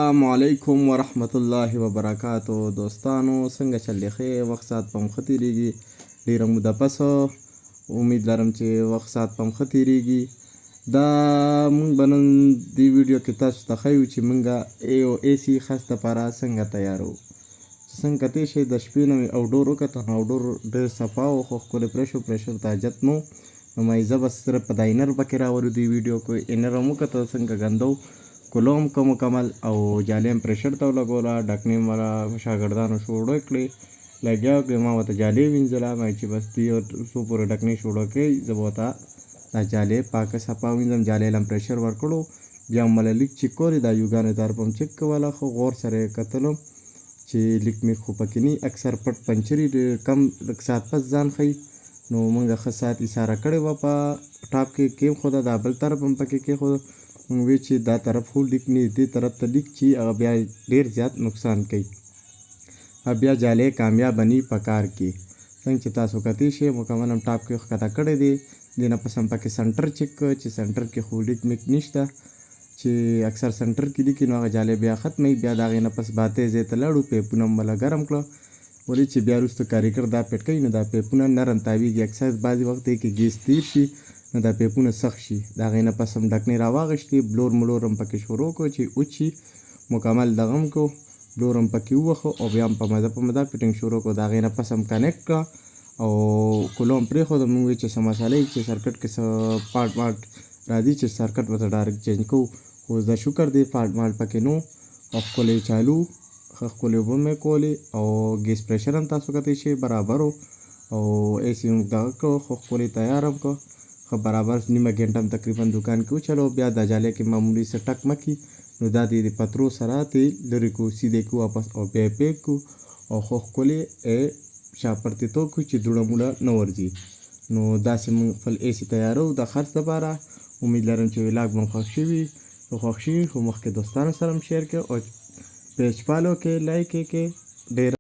السلام علیکم ورحمت الله وبرکاتو. دوستانو څنګه چل دی؟ ښې وخت ساعت په ښه تېرېږي، ډېره موده پس امید لرم چې وخت ساعت په ښه تېرېږي. دا موږ به نن دې ویډیو کې تاسو ته ښیو چې موږ یو AC خاص دپاره څنګه تیارو. چې څنګه کتی شئ د شپې نه مې آوټډور وکتل، نو آوټډور ډېر صفا و خو ښکلی پرېښو ته حاجت نه و. نو ما زه بس صرف په دا انر پکې راولو دې ویډیو کې. انر هم وکتل څنګه ګنده و، کولو هم که مکمل او جالۍ هم پرېشر ته ولګوله، ډکنې هم والا شاګردانو شوړو کړې، لګیا کړې. ما ورته جالۍ وینځله، ما چې بس دې څو پورې ډکنې شوړو کوي زه به ورته دا جالۍ پاکه صفا وینځم. جالۍ له هم پرېشر ورکړو، بیا هم مله لیک چک کولې، دا یوګانو طرف هم چک کوله. خو غور سره یې کتلو چې لیک مې خو پکې نه، اکثر پټ پنچري کم لږ ساعت پس ځان ښیي. نو موږ ښه ساعت ایساره کړې وه په ټاپ کې کېښوده، دا بل طرف هم پکې کېښوده. موږ وی چې دا طرف خو لیک نه دې طرف ته لیک چې هغه بیا ډېر زیات نقصان کوي، بیا جالۍ کامیابه نه په کار کې. څنګه چې تاسو کتی شئ مکمل هم ټاپ کې ښکته کړی دی. دې نه پس هم پکې سنټر چک کړ چې سنټر کې خو لیک میک نشته، چې اکثر سنټر کې لیکي نو هغه جالۍ بیا ختموي. بیا د هغې نه پس باتۍ ځای ته لاړو، پیپونه هم مله ګرم کړه، ولې چې بیا وروسته کاریګر دا پیټ کوي نو دا پیپونه نرم تاویږي. اکثر بعضې وخت دی کې ګیس تیر شي نو دا پیپونه سخت شي. د هغې نه پس هم ډکنې راواغېستې، بلور ملور هم پکې شروع کړو چې وچي مکمل دغه هم کړو، بلور هم پکې ووښو او بیا هم په مزه فټنګ شروع کړو. د هغې نه پس هم کنیکټ کړه او کولو هم پرېښوده. موږ وی چې څه مساله چې سرکټ کې څه پارټ واټ راځي چې سرکټ ورته ډایرکټ چینج کوو. خو دا شکر دی پارټ ماټ پکې نو، او ښکلی چالو ښه ښکلې اوبه مې کولې او ګیس پرېشر هم تاسو کتی شئ برابر و. او AC موږ دغه کړو، خو ښکلی تیار هم کړو ښه برابر. نیمه ګنټه هم تقریبا دوکان کې وچلو. بیا دا جالۍ کې معمولي څه ټک مکي نو دا د پترو سره تې لرې کړو، سیدې کړو واپس او بیا یې پیک کړو او ښه ښکلې شاپرتې تو کړو چې دوړه موړه نه ورځي. نو داسې موږ خپل AC تیارو د خرڅ دپاره. امید لرم چې ولاګ مو خوښ شوي، که خوښ شوي خو مخکې دوستانو سره هم شیر کړئ او پیج فالو کې لایک یې کړئ. ډېر